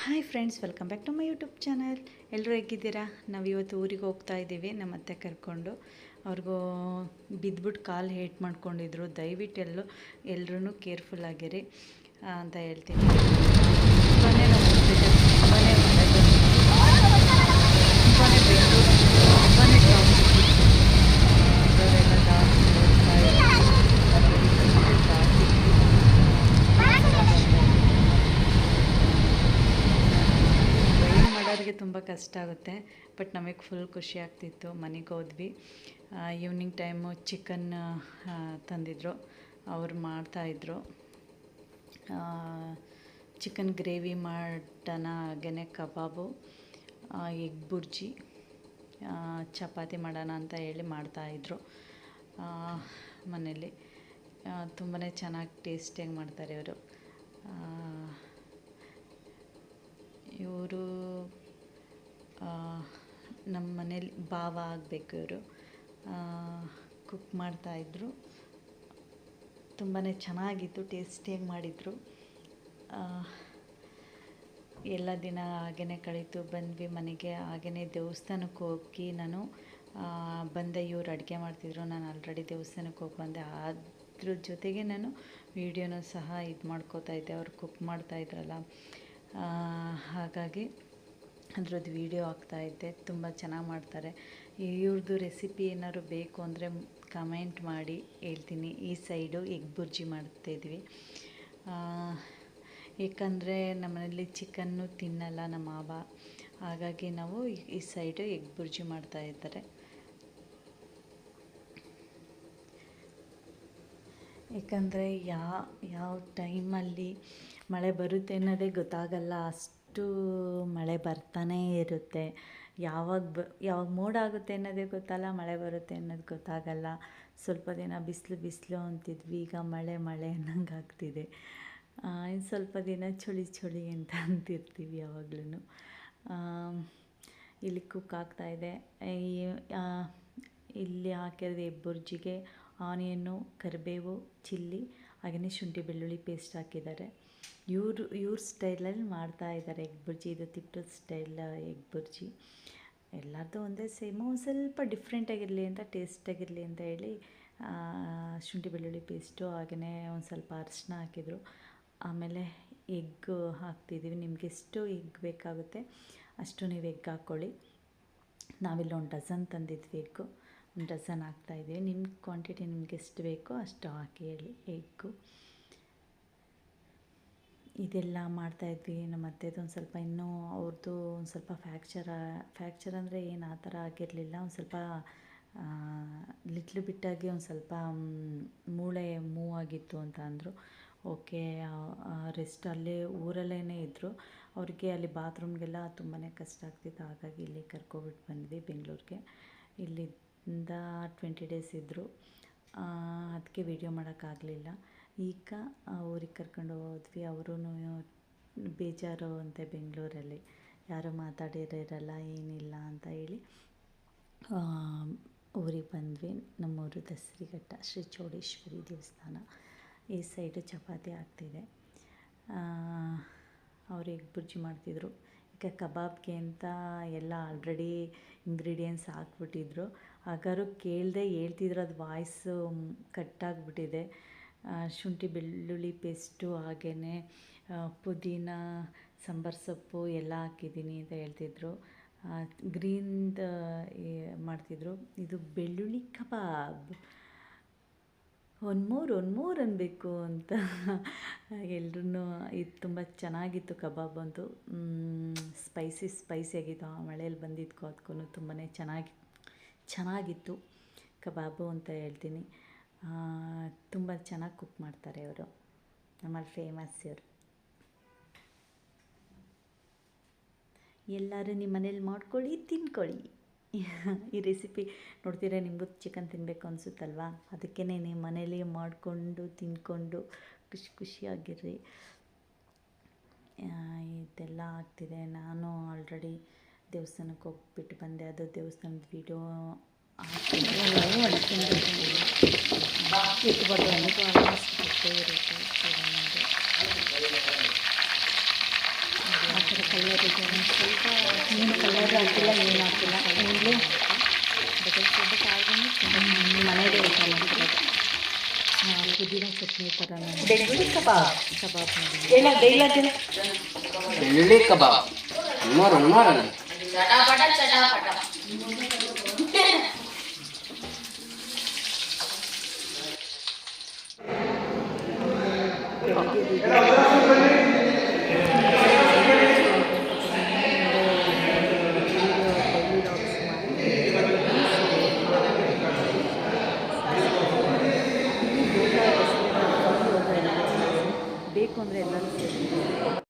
Hi friends, welcome back to my YouTube channel. ಎಲ್ಲರೂ ಹೇಗಿದ್ದೀರಾ? ನಾವು ಇವತ್ತು ಊರಿಗೆ ಹೋಗ್ತಾ ಇದ್ದೀವಿ, ನಮ್ಮ ಅತ್ತೆ ಕರ್ಕೊಂಡು. ಅವ್ರಿಗೂ ಬಿದ್ದುಬಿಟ್ಟು ಕಾಲು ಹೇಟ್ ಮಾಡ್ಕೊಂಡಿದ್ರು. ದಯವಿಟ್ಟು ಎಲ್ಲರೂ ಕೇರ್ಫುಲ್ ಆಗಿರಿ ಅಂತ ಹೇಳ್ತೀನಿ. ತುಂಬಾ ತುಂಬ ಕಷ್ಟ ಆಗುತ್ತೆ. ಬಟ್ ನಮಗೆ ಫುಲ್ ಖುಷಿ ಆಗ್ತಿತ್ತು. ಮನೆಗೆ ಹೋದ್ವಿ. ಈವ್ನಿಂಗ್ ಟೈಮು ಚಿಕನ್ ತಂದಿದ್ರು, ಅವ್ರು ಮಾಡ್ತಾಯಿದ್ರು. ಚಿಕನ್ ಗ್ರೇವಿ ಮಾಡೋಣ, ಹಾಗೆಯೇ ಕಬಾಬು, ಎಗ್ ಬುರ್ಜಿ, ಚಪಾತಿ ಮಾಡೋಣ ಅಂತ ಹೇಳಿ ಮಾಡ್ತಾಯಿದ್ರು ಮನೇಲಿ. ತುಂಬಾ ಚೆನ್ನಾಗಿ ಟೇಸ್ಟಿಯಾಗಿ ಮಾಡ್ತಾರೆ ಇವರು. ನಮ್ಮ ಮನೇಲಿ ಭಾವ ಆಗಬೇಕು ಇವರು. ಕುಕ್ ಮಾಡ್ತಾಯಿದ್ರು. ತುಂಬಾ ಚೆನ್ನಾಗಿತ್ತು, ಟೇಸ್ಟಿಯಾಗಿ ಮಾಡಿದರು. ಎಲ್ಲ ದಿನ ಹಾಗೇ ಕಳೀತು. ಬಂದ್ವಿ ಮನೆಗೆ. ಹಾಗೆಯೇ ದೇವಸ್ಥಾನಕ್ಕೆ ಹೋಗಿ ನಾನು ಬಂದೆ. ಇವ್ರು ಅಡುಗೆ ಮಾಡ್ತಿದ್ರು, ನಾನು ಆಲ್ರೆಡಿ ದೇವಸ್ಥಾನಕ್ಕೆ ಹೋಗಿ ಬಂದೆ. ಅದ್ರ ಜೊತೆಗೆ ನಾನು ವೀಡಿಯೋನೂ ಸಹ ಮಾಡ್ಕೋತಾ ಇದ್ದೆ. ಅವ್ರು ಕುಕ್ ಮಾಡ್ತಾಯಿದ್ರಲ್ಲ, ಹಾಗಾಗಿ ಅದ್ರದ್ದು ವೀಡಿಯೋ ಹಾಕ್ತಾಯಿದ್ದೆ. ತುಂಬ ಚೆನ್ನಾಗಿ ಮಾಡ್ತಾರೆ. ಇವ್ರದ್ದು ರೆಸಿಪಿ ಏನಾದ್ರು ಬೇಕು ಅಂದರೆ ಕಮೆಂಟ್ ಮಾಡಿ ಹೇಳ್ತೀನಿ. ಈ ಸೈಡು ಎಗ್ ಬುರ್ಜಿ ಮಾಡ್ತಾಯಿದ್ವಿ. ಏಕೆಂದರೆ ನಮ್ಮನೇಲಿ ಚಿಕನ್ನು ತಿನ್ನಲ್ಲ ನಮ್ಮ ಮಾವ, ಹಾಗಾಗಿ ನಾವು ಈ ಸೈಡು ಎಗ್ ಬುರ್ಜಿ ಮಾಡ್ತಾಯಿದ್ದಾರೆ. ಏಕೆಂದರೆ ಯಾವ ಟೈಮಲ್ಲಿ ಮಳೆ ಬರುತ್ತೆ ಅನ್ನೋದೇ ಗೊತ್ತಾಗಲ್ಲ. ಅಷ್ಟು ಮಳೆ ಬರ್ತಾನೇ ಇರುತ್ತೆ. ಯಾವಾಗ ಮೋಡ ಆಗುತ್ತೆ ಅನ್ನೋದೇ ಗೊತ್ತಲ್ಲ, ಮಳೆ ಬರುತ್ತೆ ಅನ್ನೋದು ಗೊತ್ತಾಗಲ್ಲ. ಸ್ವಲ್ಪ ದಿನ ಬಿಸಿಲು ಅಂತಿದ್ವಿ, ಈಗ ಮಳೆ ಅನ್ನಂಗೆ ಆಗ್ತಿದೆ. ಇನ್ನು ಸ್ವಲ್ಪ ದಿನ ಚಳಿ ಅಂತ ಅಂತಿರ್ತೀವಿ ಯಾವಾಗ್ಲೂ. ಇಲ್ಲಿ ಕುಕ್ ಆಗ್ತಾಯಿದೆ. ಇಲ್ಲಿ ಹಾಕಿರೋದು ಎಗ್ ಬುರ್ಜಿಗೆ ಆನಿಯನ್ನು, ಕರಿಬೇವು, ಚಿಲ್ಲಿ, ಹಾಗೆಯೇ ಶುಂಠಿ ಬೆಳ್ಳುಳ್ಳಿ ಪೇಸ್ಟ್ ಹಾಕಿದ್ದಾರೆ. ಇವ್ರ ಸ್ಟೈಲಲ್ಲಿ ಮಾಡ್ತಾಯಿದ್ದಾರೆ ಎಗ್ ಬುರ್ಜಿ. ಇದು ತಿಪ್ಪದ ಸ್ಟೈಲ್ ಎಗ್ ಬುರ್ಜಿ. ಎಲ್ಲರದ್ದು ಒಂದೇ ಸೇಮು, ಒಂದು ಸ್ವಲ್ಪ ಡಿಫ್ರೆಂಟಾಗಿರಲಿ ಅಂತ, ಟೇಸ್ಟಾಗಿರಲಿ ಅಂತ ಹೇಳಿ ಶುಂಠಿ ಬೆಳ್ಳುಳ್ಳಿ ಪೇಸ್ಟು, ಹಾಗೆಯೇ ಒಂದು ಸ್ವಲ್ಪ ಅರಿಶಿನ ಹಾಕಿದರು. ಆಮೇಲೆ ಎಗ್ ಹಾಕ್ತಿದ್ದೀವಿ. ನಿಮ್ಗೆ ಎಷ್ಟು ಎಗ್ ಬೇಕಾಗುತ್ತೆ ಅಷ್ಟು ನೀವು ಎಗ್ ಹಾಕ್ಕೊಳ್ಳಿ. ನಾವಿಲ್ಲಿ 1 ಡಜನ್ ತಂದಿದ್ವಿ ಎಗ್ಗು. 1 ಡಜನ್ ಹಾಕ್ತಾಯಿದ್ದೀವಿ. ನಿಮ್ಮ ಕ್ವಾಂಟಿಟಿ ನಿಮ್ಗೆ ಎಷ್ಟು ಬೇಕೋ ಅಷ್ಟು ಹಾಕಿ ಹೇಳಿ ಎಗ್ಗು. ಇದೆಲ್ಲ ಮಾಡ್ತಾಯಿದ್ವಿ. ನಮ್ಮ ಅತ್ತೆದು ಒಂದು ಸ್ವಲ್ಪ ಇನ್ನೂ ಅವ್ರದ್ದು ಒಂದು ಸ್ವಲ್ಪ ಫ್ರ್ಯಾಕ್ಚರ್ ಅಂದರೆ ಏನು ಆ ಥರ ಆಗಿರಲಿಲ್ಲ. ಒಂದು ಸ್ವಲ್ಪ ಲಿಟ್ಲು ಬಿಟ್ಟಾಗಿ ಒಂದು ಸ್ವಲ್ಪ ಮೂಳೆ ಮೂವ್ ಆಗಿತ್ತು ಅಂತ ಅಂದರು. ಓಕೆ, ರೆಸ್ಟ್ ಅಲ್ಲೇ ಊರಲ್ಲೇ ಇದ್ದರು. ಅವ್ರಿಗೆ ಅಲ್ಲಿ ಬಾತ್ರೂಮ್ಗೆಲ್ಲ ತುಂಬಾ ಕಷ್ಟ ಆಗ್ತಿತ್ತು. ಹಾಗಾಗಿ ಇಲ್ಲಿ ಕರ್ಕೊಬಿಟ್ಟು ಬಂದ್ವಿ ಬೆಂಗಳೂರಿಗೆ. ಇಲ್ಲಿಂದ 20 ಡೇಸ್ ಇದ್ದರು. ಅದಕ್ಕೆ ವೀಡಿಯೋ ಮಾಡೋಕ್ಕಾಗಲಿಲ್ಲ. ಈಗ ಊರಿಗೆ ಕರ್ಕೊಂಡು ಹೋದ್ವಿ. ಅವರೂ ಬೇಜಾರು ಅಂತೆ ಬೆಂಗಳೂರಲ್ಲಿ, ಯಾರೂ ಮಾತಾಡಿರಲ್ಲ ಏನಿಲ್ಲ ಅಂತ ಹೇಳಿ ಊರಿಗೆ ಬಂದ್ವಿ. ನಮ್ಮೂರು ದಸರಿಘಟ್ಟ ಶ್ರೀ ಚೌಡೇಶ್ವರಿ ದೇವಸ್ಥಾನ. ಈ ಸೈಡು ಚಪಾತಿ ಆಗ್ತಿದೆ. ಅವರು ಎಗ್ ಬುರ್ಜಿ ಮಾಡ್ತಿದ್ರು. ಈಗ ಕಬಾಬ್ಗೆ ಅಂತ ಎಲ್ಲ ಆಲ್ರೆಡಿ ಇಂಗ್ರೀಡಿಯೆಂಟ್ಸ್ ಹಾಕ್ಬಿಟ್ಟಿದ್ರು. ಹಾಗಾದ್ರೂ ಕೇಳದೆ ಹೇಳ್ತಿದ್ರು, ಅದು ವಾಯ್ಸು ಕಟ್ಟಾಗಿಬಿಟ್ಟಿದೆ. ಶುಂಠಿ ಬೆಳ್ಳುಳ್ಳಿ ಪೇಸ್ಟು, ಹಾಗೆಯೇ ಪುದೀನ, ಸಾಂಬಾರು ಸೊಪ್ಪು ಎಲ್ಲ ಹಾಕಿದ್ದೀನಿ ಅಂತ ಹೇಳ್ತಿದ್ರು. ಗ್ರೀನ್ದು ಮಾಡ್ತಿದ್ರು. ಇದು ಬೆಳ್ಳುಳ್ಳಿ ಕಬಾಬ್, ಒನ್ ಮೋರ್ ಅನ್ನಬೇಕು ಅಂತ ಎಲ್ರೂ. ಇದು ತುಂಬ ಚೆನ್ನಾಗಿತ್ತು ಕಬಾಬ್ ಅಂತೂ. ಸ್ಪೈಸಿಯಾಗಿತ್ತು. ಆ ಮಳೆಯಲ್ಲಿ ಬಂದಿದ್ದಕ್ಕೂ ಅದಕ್ಕೂ ತುಂಬಾ ಚೆನ್ನಾಗಿತ್ತು ಕಬಾಬು ಅಂತ ಹೇಳ್ತೀನಿ. ತುಂಬ ಚೆನ್ನಾಗಿ ಕುಕ್ ಮಾಡ್ತಾರೆ ಅವರು. ನಮ್ಮಲ್ಲಿ ಫೇಮಸ್ ಇವರು. ಎಲ್ಲರೂ ನಿಮ್ಮ ಮನೇಲಿ ಮಾಡ್ಕೊಳ್ಳಿ, ತಿನ್ಕೊಳ್ಳಿ. ಈ ರೆಸಿಪಿ ನೋಡ್ತೀರಾ, ನಿಮಗೂ ಚಿಕನ್ ತಿನ್ನಬೇಕು ಅನಿಸುತ್ತಲ್ವಾ? ಅದಕ್ಕೇ ನೀವು ಮನೇಲಿ ಮಾಡಿಕೊಂಡು ತಿಂದ್ಕೊಂಡು ಖುಷಿಯಾಗಿರ್ರಿ. ಇದೆಲ್ಲ ಆಗ್ತಿದೆ. ನಾನು ಆಲ್ರೆಡಿ ದೇವಸ್ಥಾನಕ್ಕೆ ಹೋಗ್ಬಿಟ್ಟು ಬಂದೆ. ಅದು ದೇವಸ್ಥಾನದ ವೀಡಿಯೋ ಥರ ಕಲರ್ ಇದೆ ಸ್ವಲ್ಪ ಏನು ಕಲರ್ ಹಾಕಿಲ್ಲ, ಏನು ಹಾಕಿಲ್ಲ. ಇಲ್ಲಿ ಮನೆಯದೇ ಊಟ ಮಾಡ್ತಿರೋದು. ಪುದೀನ ಚಟ್ನಿ ಥರ ಬೆಳ್ಳುಳ್ಳಿ ಕಬಾಬ್ ಕಬಾಬ್ ಮಾಡಿ ಹೇಳ ಡೈಲಾಗ್ ಬೆಳ್ಳುಳ್ಳಿ ಕಬಾಬ್ ನೋಡೋಣ